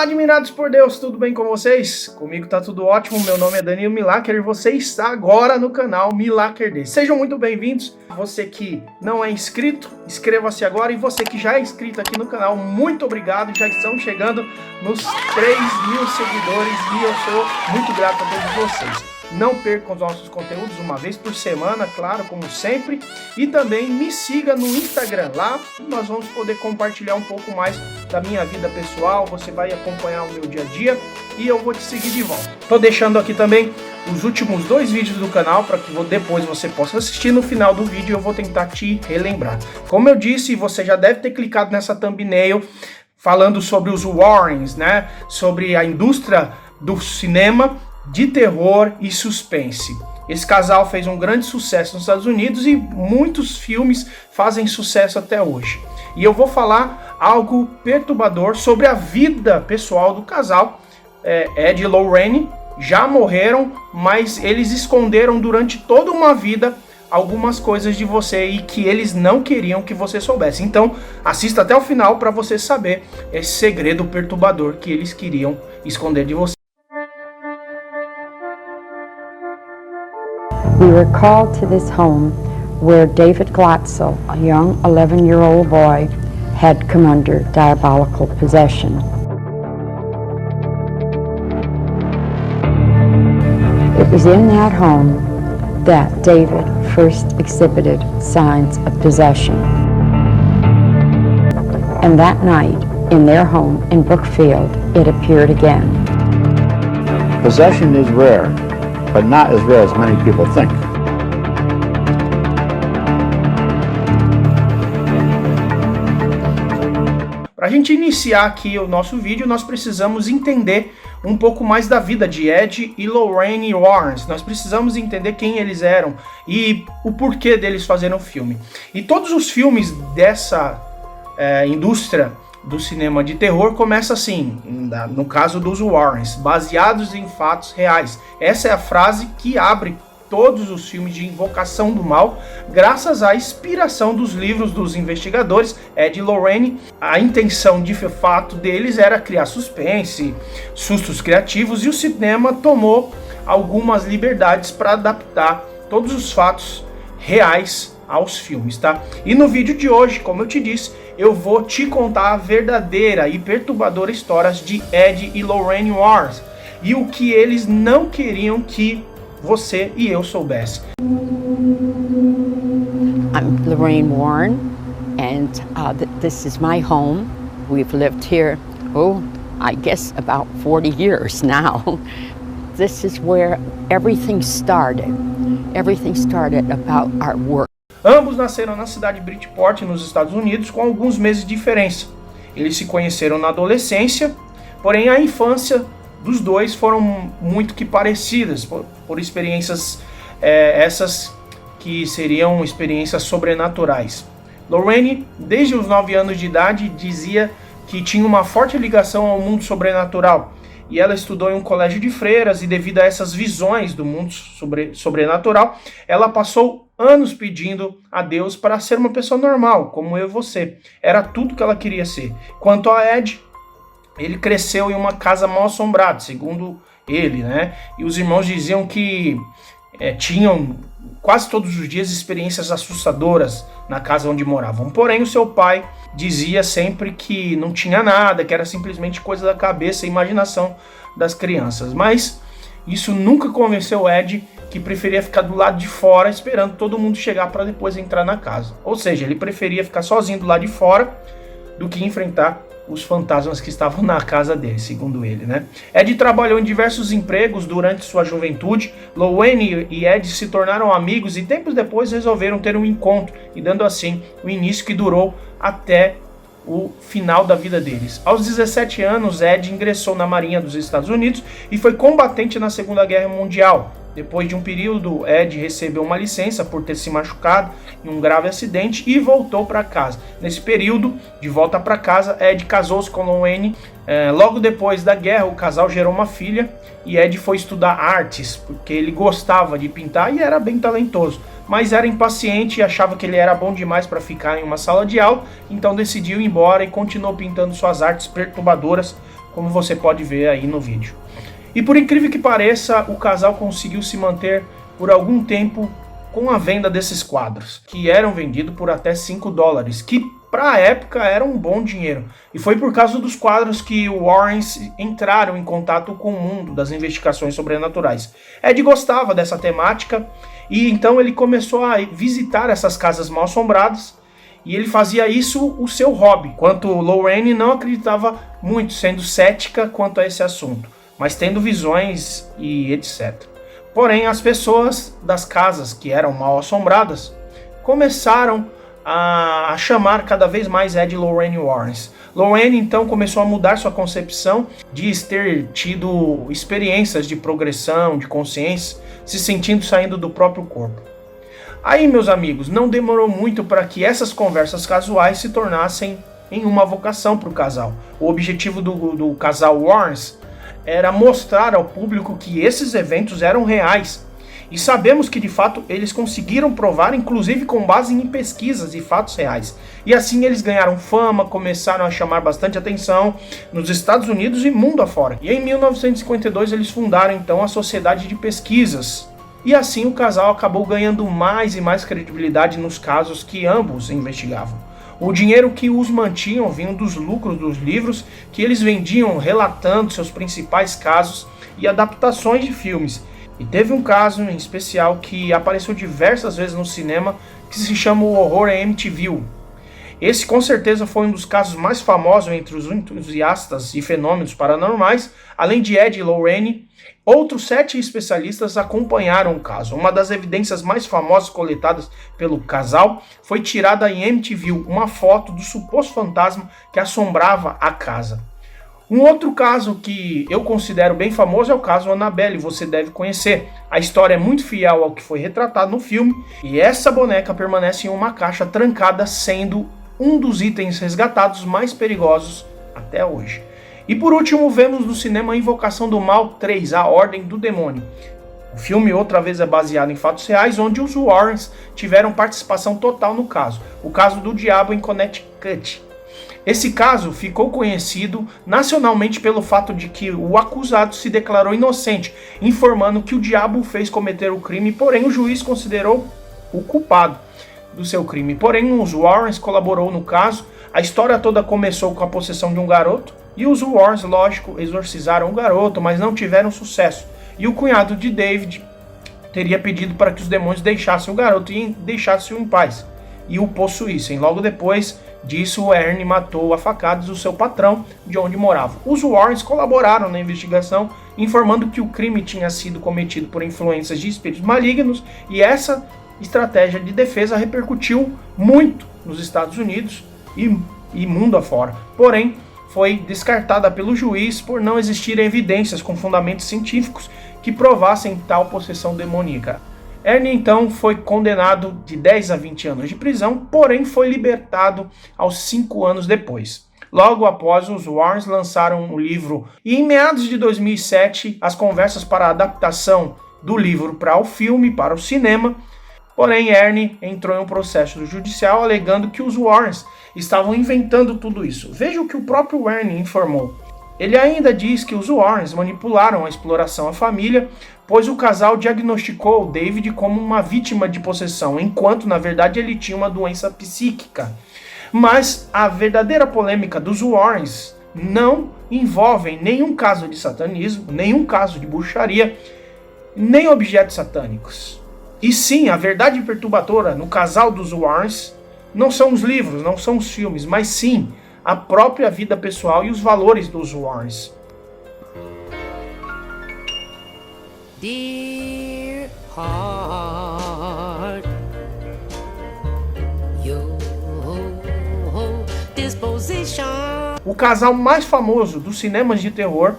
Olá, admirados por Deus, tudo bem com vocês? Comigo tá tudo ótimo, meu nome é Danilo Milaker e você está agora no canal Milaker D. Sejam muito bem-vindos. Você que não é inscrito, inscreva-se agora, e você que já é inscrito aqui no canal, muito obrigado. Já estão chegando nos 3.000 seguidores e eu sou muito grato a todos vocês. Não percam os nossos conteúdos uma vez por semana, claro, como sempre. E também me siga no Instagram. Lá nós vamos poder compartilhar um pouco mais da minha vida pessoal. Você vai acompanhar o meu dia a dia e eu vou te seguir de volta. Tô deixando aqui também os últimos 2 vídeos do canal para que depois você possa assistir. No final do vídeo eu vou tentar te relembrar. Como eu disse, você já deve ter clicado nessa thumbnail falando sobre os Warrens, né? Sobre a indústria do cinema de terror e suspense. Esse casal fez um grande sucesso nos Estados Unidos e muitos filmes fazem sucesso até hoje. E eu vou falar algo perturbador sobre a vida pessoal do casal. Ed e Lorraine já morreram, mas eles esconderam durante toda uma vida algumas coisas de você e que eles não queriam que você soubesse. Então, assista até o final para você saber esse segredo perturbador que eles queriam esconder de você. We were called to this home where David Glatzel, a young 11-year-old boy, had come under diabolical possession. It was in that home that David first exhibited signs of possession. And that night, in their home in Brookfield, it appeared again. Possession is rare, but not as rare as many people think. Para a gente iniciar aqui o nosso vídeo, nós precisamos entender um pouco mais da vida de Ed e Lorraine Warren. Nós precisamos entender quem eles eram e o porquê deles fazerem o filme. E todos os filmes dessa indústria do cinema de terror começa assim, no caso dos Warrens, baseados em fatos reais. Essa é a frase que abre todos os filmes de invocação do mal, graças à inspiração dos livros dos investigadores Ed e Lorraine. A intenção de fato deles era criar suspense, sustos criativos, e o cinema tomou algumas liberdades para adaptar todos os fatos reais aos filmes, tá? E no vídeo de hoje, como eu te disse, eu vou te contar a verdadeira e perturbadora história de Ed e Lorraine Warren e o que eles não queriam que você e eu soubesse. I'm Lorraine Warren, and this is my home. We've lived here, I guess about 40 years now. This is where everything started. Everything started about our work. Ambos nasceram na cidade de Bridgeport, nos Estados Unidos, com alguns meses de diferença. Eles se conheceram na adolescência, porém a infância dos dois foram muito que parecidas, por experiências essas que seriam experiências sobrenaturais. Lorraine, desde os 9 anos de idade, dizia que tinha uma forte ligação ao mundo sobrenatural. E ela estudou em um colégio de freiras, e devido a essas visões do mundo sobrenatural, ela passou anos pedindo a Deus para ser uma pessoa normal, como eu e você. Era tudo que ela queria ser. Quanto a Ed, ele cresceu em uma casa mal assombrada, segundo ele, né? E os irmãos diziam que tinham quase todos os dias experiências assustadoras na casa onde moravam. Porém, o seu pai dizia sempre que não tinha nada, que era simplesmente coisa da cabeça e imaginação das crianças. Mas isso nunca convenceu Ed, que preferia ficar do lado de fora esperando todo mundo chegar para depois entrar na casa. Ou seja, ele preferia ficar sozinho do lado de fora do que enfrentar os fantasmas que estavam na casa dele, segundo ele, né? Ed trabalhou em diversos empregos durante sua juventude. Lorraine e Ed se tornaram amigos e tempos depois resolveram ter um encontro, e dando assim o início que durou até o final da vida deles. Aos 17 anos, Ed ingressou na Marinha dos Estados Unidos e foi combatente na Segunda Guerra Mundial. Depois de um período, Ed recebeu uma licença por ter se machucado em um grave acidente e voltou para casa. Nesse período, de volta para casa, Ed casou-se com Lorraine. Logo depois da guerra, o casal gerou uma filha e Ed foi estudar artes, porque ele gostava de pintar e era bem talentoso. Mas era impaciente e achava que ele era bom demais para ficar em uma sala de aula, então decidiu ir embora e continuou pintando suas artes perturbadoras como você pode ver aí no vídeo. E por incrível que pareça, o casal conseguiu se manter por algum tempo com a venda desses quadros, que eram vendidos por até $5, que para a época era um bom dinheiro. E foi por causa dos quadros que os Warrens entraram em contato com o mundo das investigações sobrenaturais. Ed gostava dessa temática e então ele começou a visitar essas casas mal assombradas e ele fazia isso o seu hobby, enquanto Lorraine não acreditava muito, sendo cética quanto a esse assunto, mas tendo visões e etc. Porém, as pessoas das casas que eram mal assombradas começaram a chamar cada vez mais Ed e Lorraine Warrens. Lorraine então começou a mudar sua concepção de ter tido experiências de progressão, de consciência, se sentindo saindo do próprio corpo. Aí, meus amigos, não demorou muito para que essas conversas casuais se tornassem em uma vocação para o casal. O objetivo do casal Warrens era mostrar ao público que esses eventos eram reais. E sabemos que de fato eles conseguiram provar, inclusive com base em pesquisas e fatos reais. E assim eles ganharam fama, começaram a chamar bastante atenção nos Estados Unidos e mundo afora. E em 1952 eles fundaram então a Sociedade de Pesquisas. E assim o casal acabou ganhando mais e mais credibilidade nos casos que ambos investigavam. O dinheiro que os mantinham vinha dos lucros dos livros que eles vendiam relatando seus principais casos e adaptações de filmes. E teve um caso em especial que apareceu diversas vezes no cinema, que se chama o Horror Amityville. Esse com certeza foi um dos casos mais famosos entre os entusiastas e fenômenos paranormais. Além de Ed e Lorraine, outros 7 especialistas acompanharam o caso. Uma das evidências mais famosas coletadas pelo casal foi tirada em Amityville, uma foto do suposto fantasma que assombrava a casa. Um outro caso que eu considero bem famoso é o caso Annabelle, você deve conhecer. A história é muito fiel ao que foi retratado no filme e essa boneca permanece em uma caixa trancada, sendo um dos itens resgatados mais perigosos até hoje. E por último, vemos no cinema Invocação do Mal 3, A Ordem do Demônio. O filme outra vez é baseado em fatos reais, onde os Warrens tiveram participação total no caso. O caso do diabo em Connecticut. Esse caso ficou conhecido nacionalmente pelo fato de que o acusado se declarou inocente, informando que o diabo o fez cometer o crime, porém o juiz considerou o culpado do seu crime. Porém, os Warrens colaborou no caso. A história toda começou com a possessão de um garoto, e os Warrens, lógico, exorcizaram o garoto, mas não tiveram sucesso. E o cunhado de David teria pedido para que os demônios deixassem o garoto e deixassem-o em paz, e o possuíssem. Logo depois disso, o Ernie matou a facadas o seu patrão, de onde morava. Os Warrens colaboraram na investigação, informando que o crime tinha sido cometido por influências de espíritos malignos, e essa estratégia de defesa repercutiu muito nos Estados Unidos e mundo afora. Porém, foi descartada pelo juiz por não existirem evidências com fundamentos científicos que provassem tal possessão demoníaca. Ernie então foi condenado de 10 a 20 anos de prisão, porém foi libertado aos 5 anos depois. Logo após, os Warrens lançaram um livro e em meados de 2007 as conversas para a adaptação do livro para o filme, para o cinema. Porém, Ernie entrou em um processo judicial alegando que os Warrens estavam inventando tudo isso. Veja o que o próprio Ernie informou. Ele ainda diz que os Warrens manipularam a exploração à família, pois o casal diagnosticou o David como uma vítima de possessão, enquanto na verdade ele tinha uma doença psíquica. Mas a verdadeira polêmica dos Warrens não envolve nenhum caso de satanismo, nenhum caso de bruxaria, nem objetos satânicos. E sim, a verdade perturbadora no casal dos Warrens não são os livros, não são os filmes, mas sim a própria vida pessoal e os valores dos Warrens. Dear heart, your disposition. O casal mais famoso dos cinemas de terror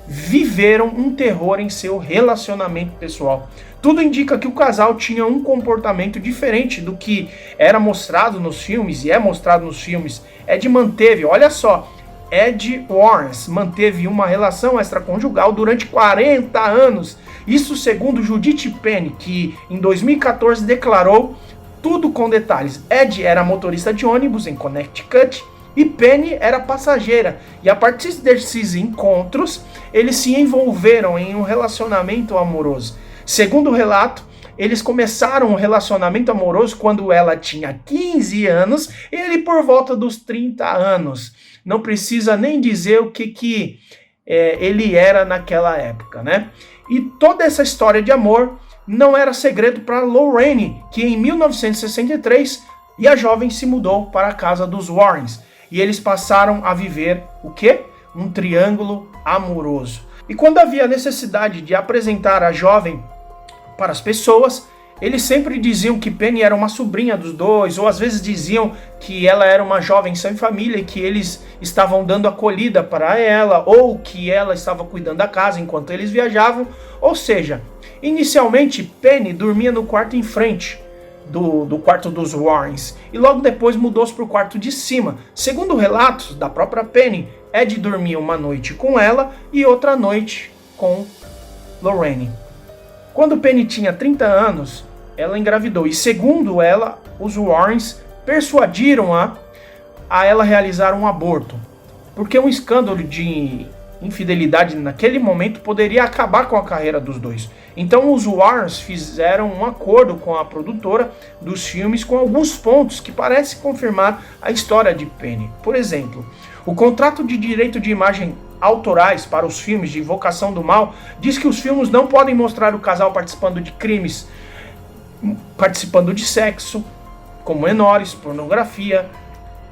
viveram um terror em seu relacionamento pessoal. Tudo indica que o casal tinha um comportamento diferente do que era mostrado nos filmes e é mostrado nos filmes. Ed manteve, olha só, Ed Warrens manteve uma relação extraconjugal durante 40 anos. Isso segundo Judith Penny, que em 2014 declarou tudo com detalhes. Ed era motorista de ônibus em Connecticut e Penny era passageira. E a partir desses encontros, eles se envolveram em um relacionamento amoroso. Segundo o relato, eles começaram um relacionamento amoroso quando ela tinha 15 anos e ele por volta dos 30 anos. Não precisa nem dizer o que ele era naquela época, né? E toda essa história de amor não era segredo para Lorraine, que em 1963 a jovem se mudou para a casa dos Warrens. E eles passaram a viver o quê? Um triângulo amoroso. E quando havia necessidade de apresentar a jovem para as pessoas, eles sempre diziam que Penny era uma sobrinha dos dois, ou às vezes diziam que ela era uma jovem sem família e que eles estavam dando acolhida para ela, ou que ela estava cuidando da casa enquanto eles viajavam. Ou seja, inicialmente Penny dormia no quarto em frente do quarto dos Warrens e logo depois mudou-se para o quarto de cima. Segundo relatos da própria Penny, Ed dormia uma noite com ela e outra noite com Lorraine. Quando Penny tinha 30 anos, ela engravidou e, segundo ela, os Warrens persuadiram-a a ela realizar um aborto, porque um escândalo de infidelidade naquele momento poderia acabar com a carreira dos dois. Então os Warrens fizeram um acordo com a produtora dos filmes com alguns pontos que parecem confirmar a história de Penny. Por exemplo, o contrato de direito de imagem autorais para os filmes de Invocação do Mal diz que os filmes não podem mostrar o casal participando de crimes, participando de sexo, como menores, pornografia,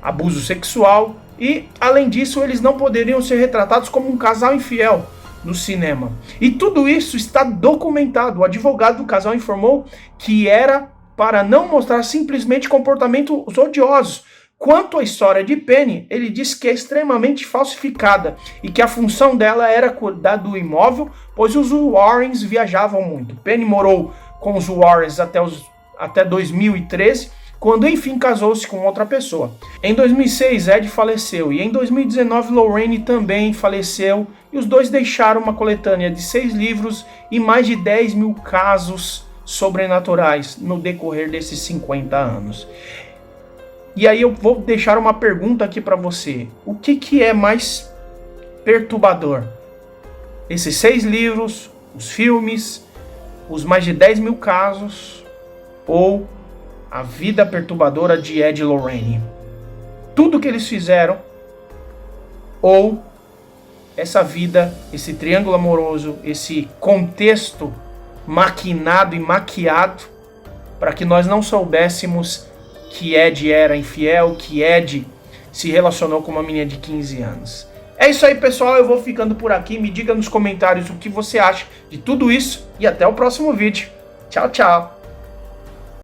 abuso sexual e, além disso, eles não poderiam ser retratados como um casal infiel no cinema. E tudo isso está documentado. O advogado do casal informou que era para não mostrar simplesmente comportamentos odiosos. Quanto à história de Penny, ele disse que é extremamente falsificada e que a função dela era cuidar do imóvel, pois os Warrens viajavam muito. Penny morou com os Warrens até 2013, quando enfim casou-se com outra pessoa. Em 2006, Ed faleceu e em 2019 Lorraine também faleceu e os dois deixaram uma coletânea de 6 livros e mais de 10 mil casos sobrenaturais no decorrer desses 50 anos. E aí eu vou deixar uma pergunta aqui para você. O que é mais perturbador? Esses 6 livros, os filmes, os mais de 10 mil casos ou a vida perturbadora de Ed e Lorraine? Tudo que eles fizeram ou essa vida, esse triângulo amoroso, esse contexto maquinado e maquiado para que nós não soubéssemos que Ed era infiel, que Ed se relacionou com uma menina de 15 anos. É isso aí, pessoal, eu vou ficando por aqui. Me diga nos comentários o que você acha de tudo isso e até o próximo vídeo. Tchau, tchau!